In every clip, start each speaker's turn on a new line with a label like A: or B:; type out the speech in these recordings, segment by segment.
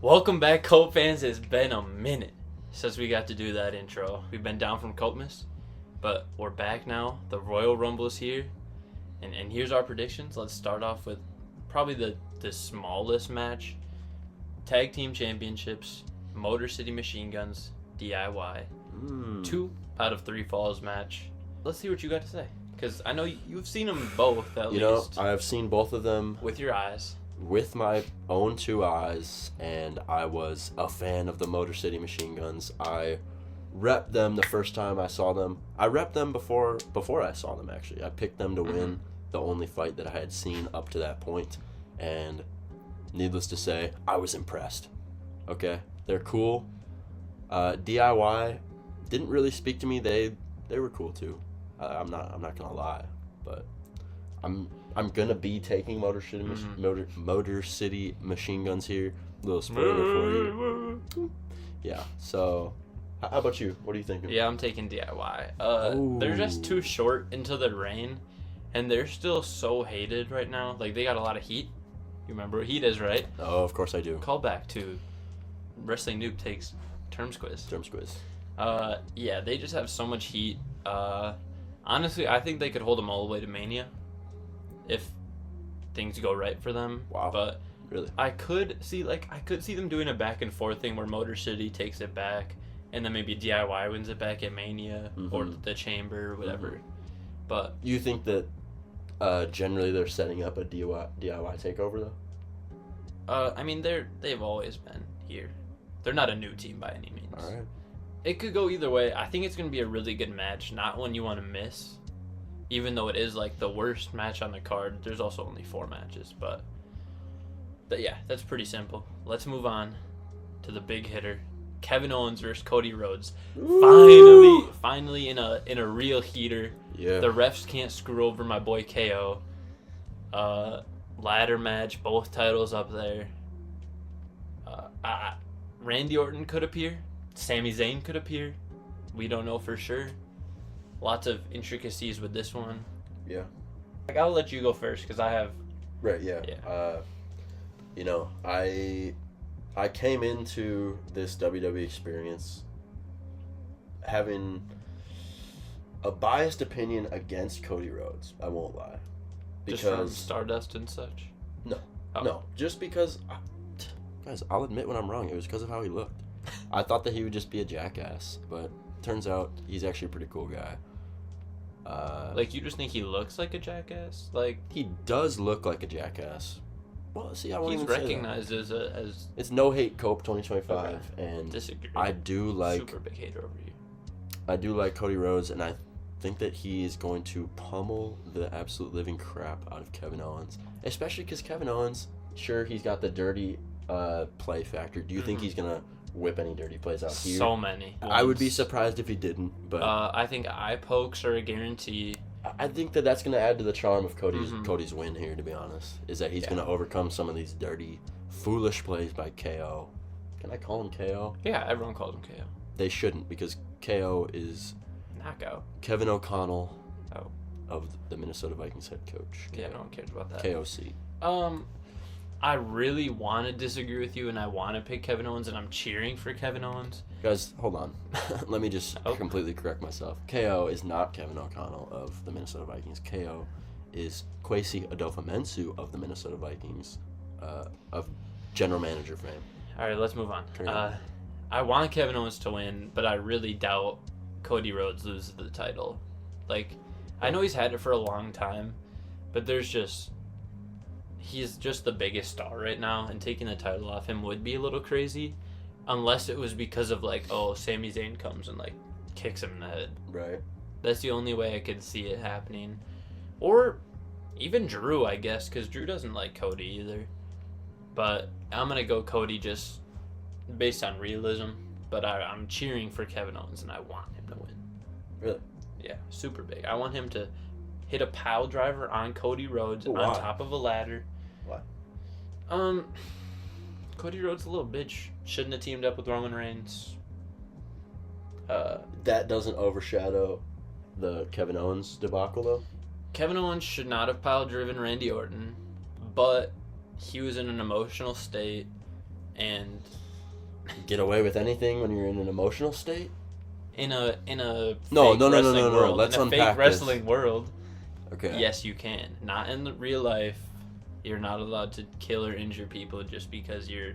A: Welcome back, Kope fans. It's been a minute since we got to do that intro. We've been down from Kopemas, but we're back now. The Royal Rumble is here, and here's our predictions. Let's start off with probably the smallest match. Tag Team Championships, Motor City Machine Guns, DIY. 2 out of 3 falls match. Let's see what you got to say, because I know you've seen them both at least.
B: I have seen both of them
A: with your eyes.
B: With my own 2 eyes, and I was a fan of the Motor City Machine Guns. I repped them the first time I saw them. I repped them before I saw them, actually. I picked them to win the only fight that I had seen up to that point, and needless to say, I was impressed. Okay? They're cool. DIY didn't really speak to me. They were cool too. I'm not gonna lie, but I'm gonna be taking Motor City Machine Guns here. Little spoiler for you. Yeah. So, how about you? What are you thinking?
A: Yeah, I'm taking DIY. They're just too short into the reign, and they're still so hated right now. Like, they got a lot of heat. You remember what heat is, right?
B: Oh, of course I do.
A: Call back to Wrestling Noob Takes Terms Quiz. Yeah, they just have so much heat. Honestly, I think they could hold them all the way to Mania if things go right for them.
B: Wow.
A: But
B: really,
A: I could see them doing a back and forth thing where Motor City takes it back, and then maybe DIY wins it back at Mania or the Chamber or whatever. But
B: you think that generally they're setting up a DIY takeover though?
A: I mean they've always been here. They're not a new team by any means.
B: All right.
A: It could go either way. I think it's going to be a really good match, not one you want to miss. Even though it is like the worst match on the card, there's also only 4 matches. But yeah, that's pretty simple. Let's move on to the big hitter, Kevin Owens versus Cody Rhodes.
B: Ooh.
A: Finally in a real heater.
B: Yeah.
A: The refs can't screw over my boy KO. Ladder match, both titles up there. Randy Orton could appear. Sami Zayn could appear. We don't know for sure. Lots of intricacies with this one.
B: Yeah.
A: Like, I'll let you go first because I have.
B: Right. Yeah. I came into this WWE experience having a biased opinion against Cody Rhodes. I won't lie.
A: Because just from Stardust and such.
B: No. Just because. Guys, I'll admit when I'm wrong. It was because of how he looked. I thought that he would just be a jackass, but turns out he's actually a pretty cool guy.
A: Like, you just think he looks like a jackass? Like,
B: he does look like a jackass. Well, see, I won't even say that.
A: He's recognized as
B: it's No Hate Cope 2025, and
A: disagree.
B: I do like
A: super big hater over you.
B: I do like Cody Rhodes, and I think that he is going to pummel the absolute living crap out of Kevin Owens, especially because Kevin Owens, sure, he's got the dirty play factor. Do you think he's gonna whip any dirty plays out here?
A: So many.
B: I would be surprised if he didn't, but
A: I think eye pokes are a guarantee.
B: I think that that's going to add to the charm of Cody's win here, to be honest, is that he's going to overcome some of these dirty, foolish plays by KO. Can I call him KO?
A: Yeah, everyone calls him KO.
B: They shouldn't, because KO is
A: knockout.
B: Kevin O'Connell of the Minnesota Vikings head coach.
A: Yeah, no one cares about that.
B: KOC.
A: I really want to disagree with you, and I want to pick Kevin Owens, and I'm cheering for Kevin Owens.
B: Guys, hold on. Let me just completely correct myself. KO is not Kevin O'Connell of the Minnesota Vikings. KO is Kwesi Adofo-Mensah of the Minnesota Vikings, of general manager fame.
A: All right, let's move on. I want Kevin Owens to win, but I really doubt Cody Rhodes loses the title. Like, I know he's had it for a long time, but he's just the biggest star right now, and taking the title off him would be a little crazy, unless it was because of, like, Sami Zayn comes and, like, kicks him in the head.
B: Right.
A: That's the only way I could see it happening. Or even Drew, I guess, because Drew doesn't like Cody either. But I'm going to go Cody just based on realism, but I'm cheering for Kevin Owens, and I want him to win.
B: Really?
A: Yeah, super big. I want him to hit a pile driver on Cody Rhodes on top of a ladder.
B: Why?
A: Cody Rhodes a little bitch. Shouldn't have teamed up with Roman Reigns.
B: That doesn't overshadow the Kevin Owens debacle, though?
A: Kevin Owens should not have pile driven Randy Orton, but he was in an emotional state. and
B: Get away with anything when you're in an emotional state?
A: in a
B: No,
A: fake
B: no, no, no,
A: wrestling
B: no, no.
A: world,
B: Let's
A: in a
B: unpack
A: fake wrestling world,
B: Okay.
A: yes, you can. Not in the real life. You're not allowed to kill or injure people just because you're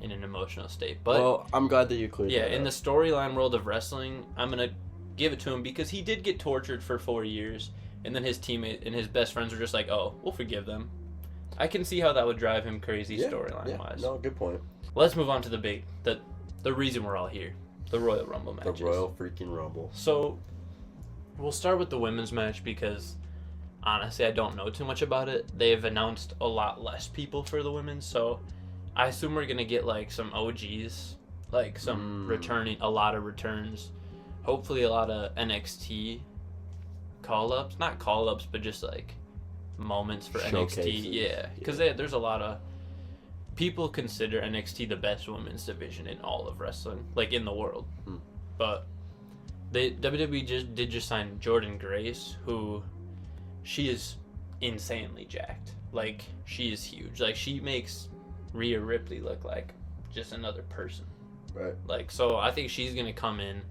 A: in an emotional state. But
B: well, I'm glad that you cleared
A: yeah,
B: that
A: in the
B: up.
A: storyline world of wrestling, I'm gonna give it to him because he did get tortured for 4 years, and then his teammate and his best friends were just like, "Oh, we'll forgive them." I can see how that would drive him crazy storyline wise.
B: No, good point.
A: Let's move on to the reason we're all here, the Royal Rumble matches.
B: The Royal freaking Rumble.
A: So, we'll start with the women's match because honestly, I don't know too much about it. They've announced a lot less people for the women's, so I assume we're gonna get like some OGs, like some returning, a lot of returns, hopefully a lot of NXT call-ups, not call-ups, but just like moments for
B: Showcases.
A: NXT. Yeah, because there's a lot of people consider NXT the best women's division in all of wrestling, like in the world. But WWE did sign Jordynne Grace, who she is insanely jacked. Like she is huge. Like she makes Rhea Ripley look like just another person.
B: Right.
A: Like so, I think she's gonna come in,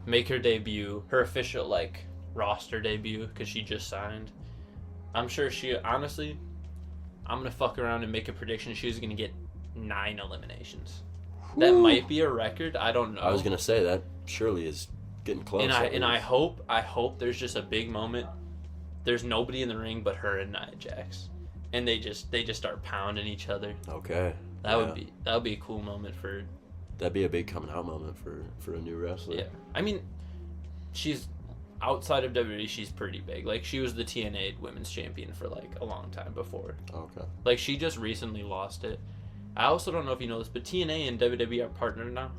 A: make her debut, her official like roster debut, because she just signed. I'm sure honestly, I'm gonna fuck around and make a prediction. She's gonna get 9 eliminations. That might be a record. I don't know.
B: I was gonna say that surely is getting close.
A: And I hope there's just a big moment. There's nobody in the ring but her and Nia Jax, and they just start pounding each other.
B: Okay.
A: That would be a cool moment for.
B: That'd be a big coming out moment for a new wrestler.
A: Yeah, I mean, she's outside of WWE. She's pretty big. Like she was the TNA Women's Champion for like a long time before.
B: Okay.
A: Like she just recently lost it. I also don't know if you know this, but TNA and WWE are partnered now.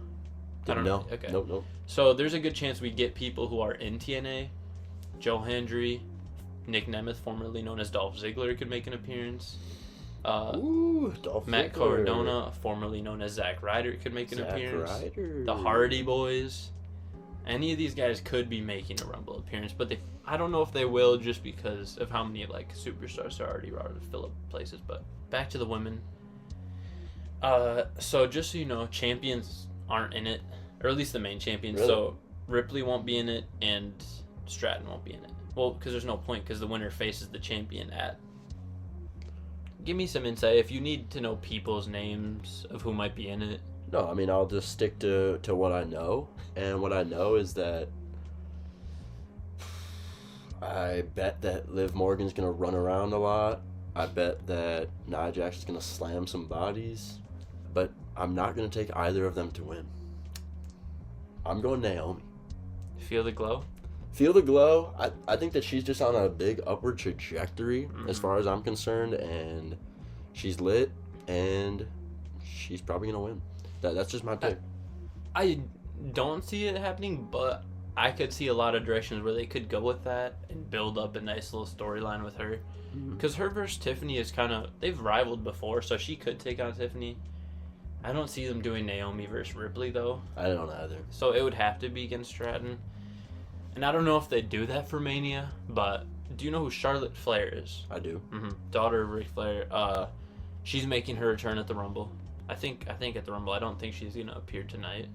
A: I don't know. Okay.
B: Nope.
A: So there's a good chance we get people who are in TNA. Joe Hendry, Nick Nemeth, formerly known as Dolph Ziggler, could make an appearance.
B: Dolph
A: Matt
B: Ziggler.
A: Cardona, formerly known as Zack Ryder, could make an appearance. The Hardy Boys. Any of these guys could be making a Rumble appearance, but I don't know if they will just because of how many like superstars are already to fill up places. But back to the women. So just so you know, champions aren't in it, or at least the main champions.
B: Really?
A: So Ripley won't be in it, and Stratton won't be in it. Well, because there's no point, because the winner faces the champion at. Give me some insight if you need to know people's names of who might be in it.
B: No, I mean I'll just stick to what I know, and what I know is that I bet that Liv Morgan's gonna run around a lot. I bet that Nia Jax is gonna slam some bodies, but I'm not gonna take either of them to win. I'm going Naomi.
A: Feel the glow?
B: Feel the glow. I think that she's just on a big upward trajectory as far as I'm concerned, and she's lit, and she's probably gonna win. That's just my pick.
A: I don't see it happening, but I could see a lot of directions where they could go with that and build up a nice little storyline with her. Because her versus Tiffany is they've rivaled before, so she could take on Tiffany. I don't see them doing Naomi versus Ripley, though.
B: I don't either.
A: So it would have to be against Stratton. And I don't know if they do that for Mania, but do you know who Charlotte Flair is?
B: I do.
A: Daughter of Ric Flair. She's making her return at the Rumble. I think at the Rumble. I don't think she's gonna appear tonight.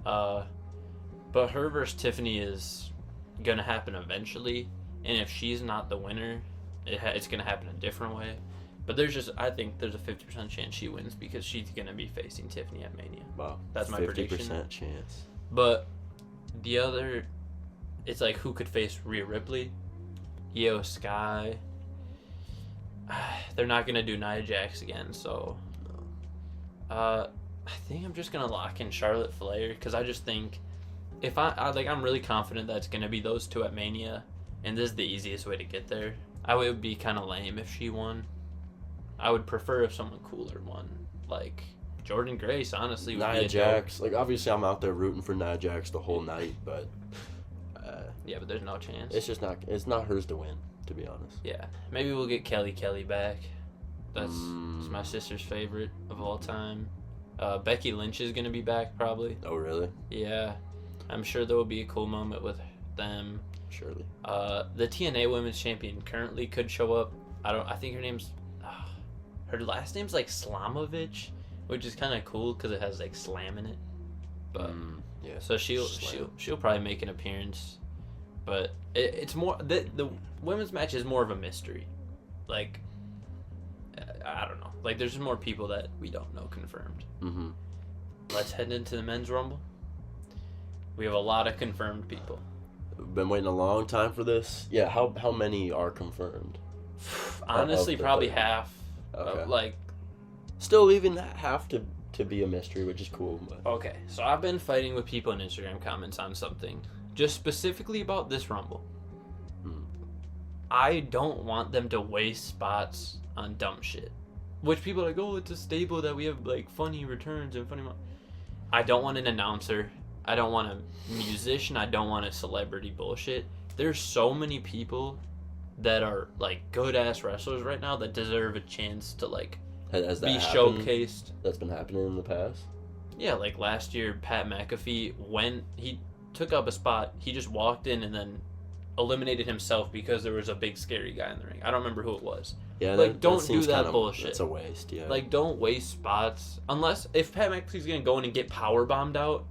A: But her versus Tiffany is gonna happen eventually, and if she's not the winner, it's gonna happen a different way. But I think there's a 50% chance she wins because she's gonna be facing Tiffany at Mania.
B: Wow,
A: that's my
B: 50%
A: prediction.
B: 50% chance.
A: But the other, it's like who could face Rhea Ripley, Io Sky. They're not gonna do Nia Jax again, so. I think I'm just gonna lock in Charlotte Flair because I just think if I'm really confident that it's gonna be those two at Mania, and this is the easiest way to get there. I would be kind of lame if she won. I would prefer if someone cooler won, like Jordynne Grace. Honestly, would
B: Nia Jax. Like obviously, I'm out there rooting for Nia Jax the whole night, but
A: yeah, but there's no chance.
B: It's just not. It's not hers to win, to be honest.
A: Yeah, maybe we'll get Kelly back. That's my sister's favorite of all time. Becky Lynch is gonna be back probably.
B: Oh really?
A: Yeah, I'm sure there will be a cool moment with them.
B: Surely.
A: The TNA Women's Champion currently could show up. I think her name's her last name's like Slamovich, which is kind of cool because it has like slam in it. But
B: yeah.
A: so she'll probably make an appearance, but it's more the women's match is more of a mystery. Like, I don't know. Like, there's just more people that we don't know confirmed.
B: Mm-hmm.
A: Let's head into the men's rumble. We have a lot of confirmed people.
B: Been waiting a long time for this. Yeah, how many are confirmed?
A: Honestly, probably
B: 30.
A: half.
B: Okay.
A: Like,
B: still leaving that half to be a mystery, which is cool. But.
A: Okay, so I've been fighting with people in Instagram comments on something, just specifically about this rumble. I don't want them to waste spots on dumb shit. Which people are like, oh, it's a stable that we have like funny returns and funny. I don't want an announcer. I don't want a musician. I don't want a celebrity bullshit. There's so many people that are like good ass wrestlers right now that deserve a chance to like
B: Has that
A: be
B: happened?
A: showcased.
B: That's been happening in the past.
A: Yeah, like last year, Pat McAfee, when he took up a spot, he just walked in and then eliminated himself because there was a big scary guy in the ring. I don't remember who it was.
B: Yeah,
A: like, don't do
B: seems
A: that
B: kinda,
A: bullshit.
B: It's a waste, yeah.
A: Like, don't waste spots. Unless, if Pat McAfee's going to go in and get power bombed out,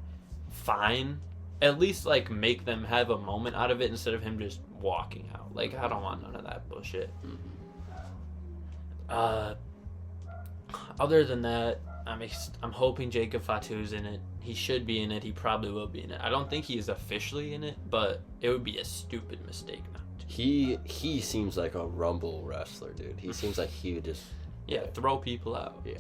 A: fine. At least, like, make them have a moment out of it instead of him just walking out. Like, I don't want none of that bullshit. Other than that, I'm hoping Jacob Fatu's in it. He should be in it. He probably will be in it. I don't think he is officially in it, but it would be a stupid mistake not to.
B: He seems like a Rumble wrestler, dude. He seems like he would just
A: throw people out.
B: Yeah.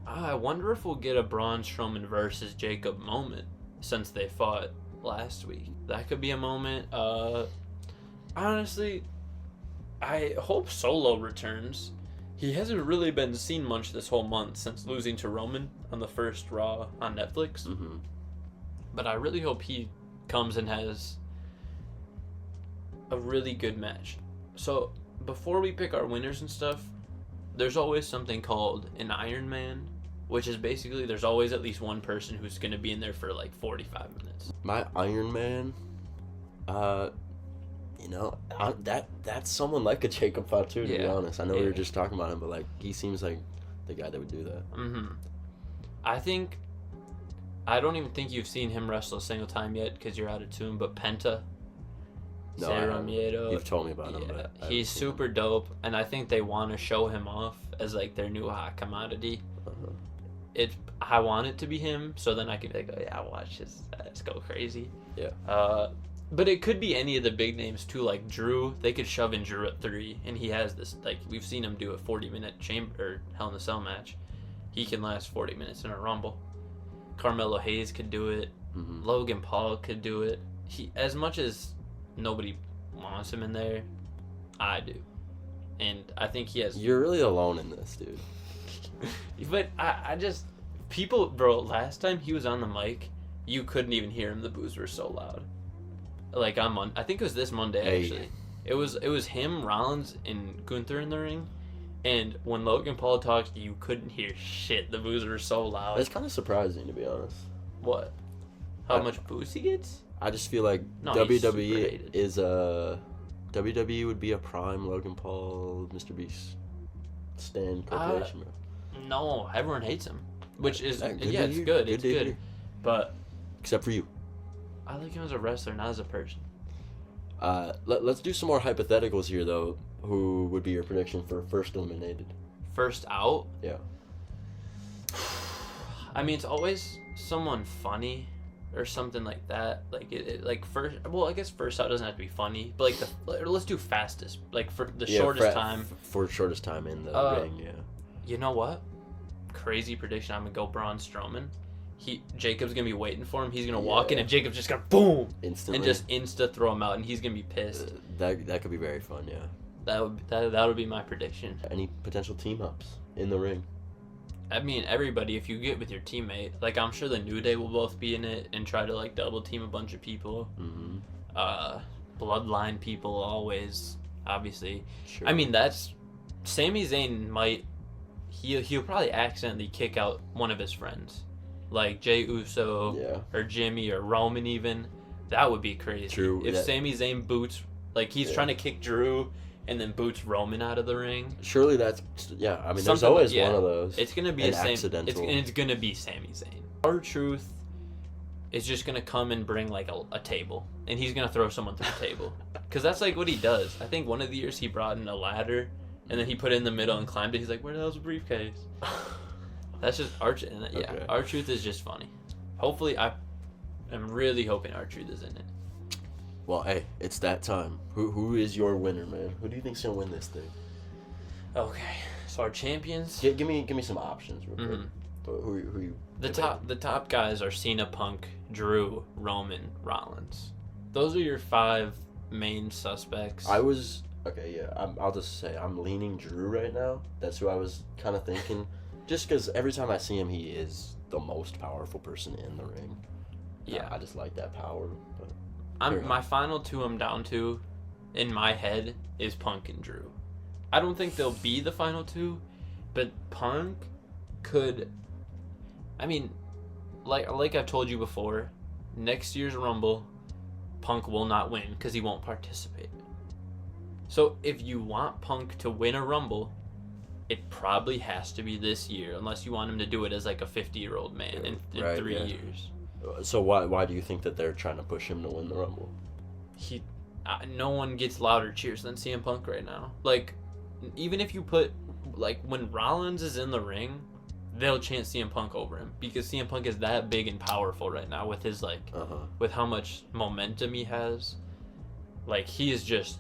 A: I wonder if we'll get a Braun Strowman versus Jacob moment since they fought last week. That could be a moment. Honestly, I hope Solo returns. He hasn't really been seen much this whole month since losing to Roman on the first Raw on Netflix.
B: Mm-hmm.
A: But I really hope he comes and has a really good match. So, before we pick our winners and stuff, there's always something called an Iron Man, which is basically there's always at least one person who's going to be in there for like 45 minutes.
B: My Iron Man, that's someone like a Jacob Fatu, to be honest. I know we were just talking about him, but like he seems like the guy that would do that.
A: Mm-hmm. I don't even think you've seen him wrestle a single time yet because you're out of tune, but Penta.
B: No,
A: Sarah Miedo.
B: You've told me about him, but
A: he's super dope, and I think they want to show him off as like their new hot commodity.
B: Uh-huh.
A: I want it to be him, so then I can be like, oh yeah, watch this. Let's go crazy.
B: Yeah.
A: But it could be any of the big names too, like Drew. They could shove in Drew at 3, and he has this like we've seen him do a 40-minute Hell in a Cell match. He can last 40 minutes in a Rumble. Carmelo Hayes could do it.
B: Mm-hmm.
A: Logan Paul could do it. He, as much as nobody wants him in there, I do, and I think he has.
B: You're really alone in this, dude.
A: But I just people, bro. Last time he was on the mic, you couldn't even hear him. The boos were so loud. Like I think it was this Monday actually. It was him, Rollins, and Gunther in the ring, and when Logan Paul talked, you couldn't hear shit. The boos were so loud.
B: It's kind of surprising, to be honest.
A: What? How much boos he gets?
B: I just feel like WWE is WWE would be a prime Logan Paul, Mr. Beast stand corporation, bro.
A: No, everyone hates him, which is it's
B: good.
A: good. It's good, but
B: except for you.
A: I like him as a wrestler, not as a person.
B: Let's do some more hypotheticals here, though. Who would be your prediction for first eliminated?
A: First out?
B: Yeah.
A: I mean, it's always someone funny or something like that. Like like first. Well, I guess first out doesn't have to be funny, but like let's do fastest. Like for the shortest time.
B: For shortest time in the ring, yeah.
A: You know what? Crazy prediction. I'm gonna go Braun Strowman. Jacob's gonna be waiting for him. He's gonna walk in, and Jacob's just gonna boom
B: instantly
A: and just insta throw him out, and he's gonna be pissed.
B: That could be very fun, yeah.
A: That would be my prediction.
B: Any potential team ups in the ring?
A: I mean, everybody. If you get with your teammate, like I'm sure the New Day will both be in it and try to like double team a bunch of people.
B: Mm-hmm.
A: Bloodline people always, obviously.
B: Sure.
A: I mean, that's Sami Zayn might. He'll probably accidentally kick out one of his friends, like Jey Uso or Jimmy or Roman even. That would be crazy.
B: True.
A: If Sami Zayn boots, like he's trying to kick Drew, and then boots Roman out of the ring.
B: Surely that's yeah. I mean, there's
A: Something
B: always
A: like- yeah.
B: one of those.
A: It's gonna be
B: An
A: a same.
B: accidental.
A: It's gonna be Sami Zayn. R-Truth is just gonna come and bring like a table, and he's gonna throw someone through the table, because that's like what he does. I think one of the years he brought in a ladder, and then he put it in the middle and climbed it. He's like, "Where the hell's the briefcase?" That's just R-Truth. Yeah,
B: Okay.
A: R-Truth is just funny. Hopefully, I'm really hoping R-Truth is in it.
B: Well, hey, it's that time. Who is your winner, man? Who do you think's gonna win this thing?
A: Okay, so our champions.
B: Give me some options real quick.
A: Mhm.
B: Who you?
A: The top guys are Cena, Punk, Drew, Roman, Rollins. Those are your 5 main suspects.
B: Okay, yeah. I'll just say I'm leaning Drew right now. That's who I was kind of thinking. Just because every time I see him, he is the most powerful person in the ring.
A: Yeah.
B: I just like that power. But
A: My final 2 I'm down to, in my head, is Punk and Drew. I don't think they'll be the final 2, but Punk could. I mean, like I've told you before, next year's Rumble, Punk will not win because he won't participate. So if you want Punk to win a Rumble, it probably has to be this year, unless you want him to do it as like a 50-year-old man in
B: Right,
A: 3
B: yeah.
A: years.
B: So why do you think that they're trying to push him to win the Rumble?
A: No one gets louder cheers than CM Punk right now. Like, even if you put, like, when Rollins is in the ring, they'll chant CM Punk over him because CM Punk is that big and powerful right now with his with how much momentum he has. Like, he is just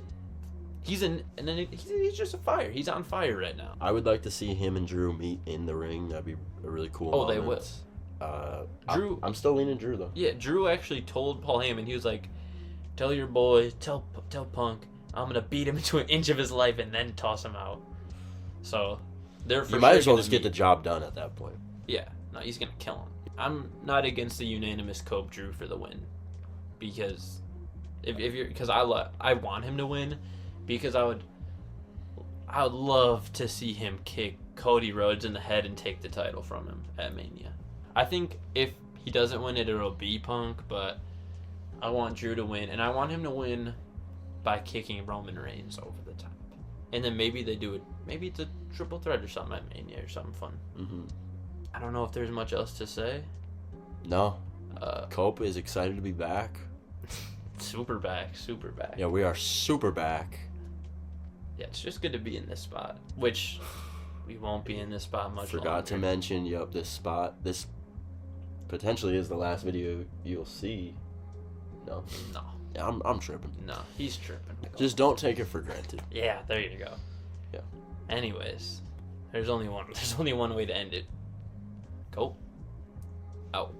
A: he's just a fire. He's on fire right now.
B: I would like to see him and Drew meet in the ring. That'd be a really cool.
A: Oh, they
B: moment.
A: Drew.
B: I'm still leaning Drew though.
A: Yeah, Drew actually told Paul Heyman, he was like, "Tell your boy, tell Punk, I'm gonna beat him into an inch of his life and then toss him out." So they're for
B: You might
A: sure
B: as well
A: gonna
B: just get the
A: meet.
B: job done at that point.
A: Yeah, no, he's gonna kill him. I'm not against the unanimous Kope Drew for the win, because I want him to win, because I would love to see him kick Cody Rhodes in the head and take the title from him at Mania. I think if he doesn't win it, it'll be Punk, but I want Drew to win, and I want him to win by kicking Roman Reigns over the top. And then maybe they do it. Maybe it's a triple threat or something at Mania or something fun.
B: Mm-hmm.
A: I don't know if there's much else to say.
B: No. Cope is excited to be back.
A: Super back.
B: Yeah, we are super back.
A: Yeah, it's just good to be in this spot, which we won't be in this spot much longer.
B: Forgot to mention, this spot, this potentially is the last video you'll see. No. Yeah, I'm tripping.
A: No, he's tripping.
B: Just don't take it for granted.
A: Yeah, there you go.
B: Yeah.
A: Anyways, there's only one way to end it. Go. Out.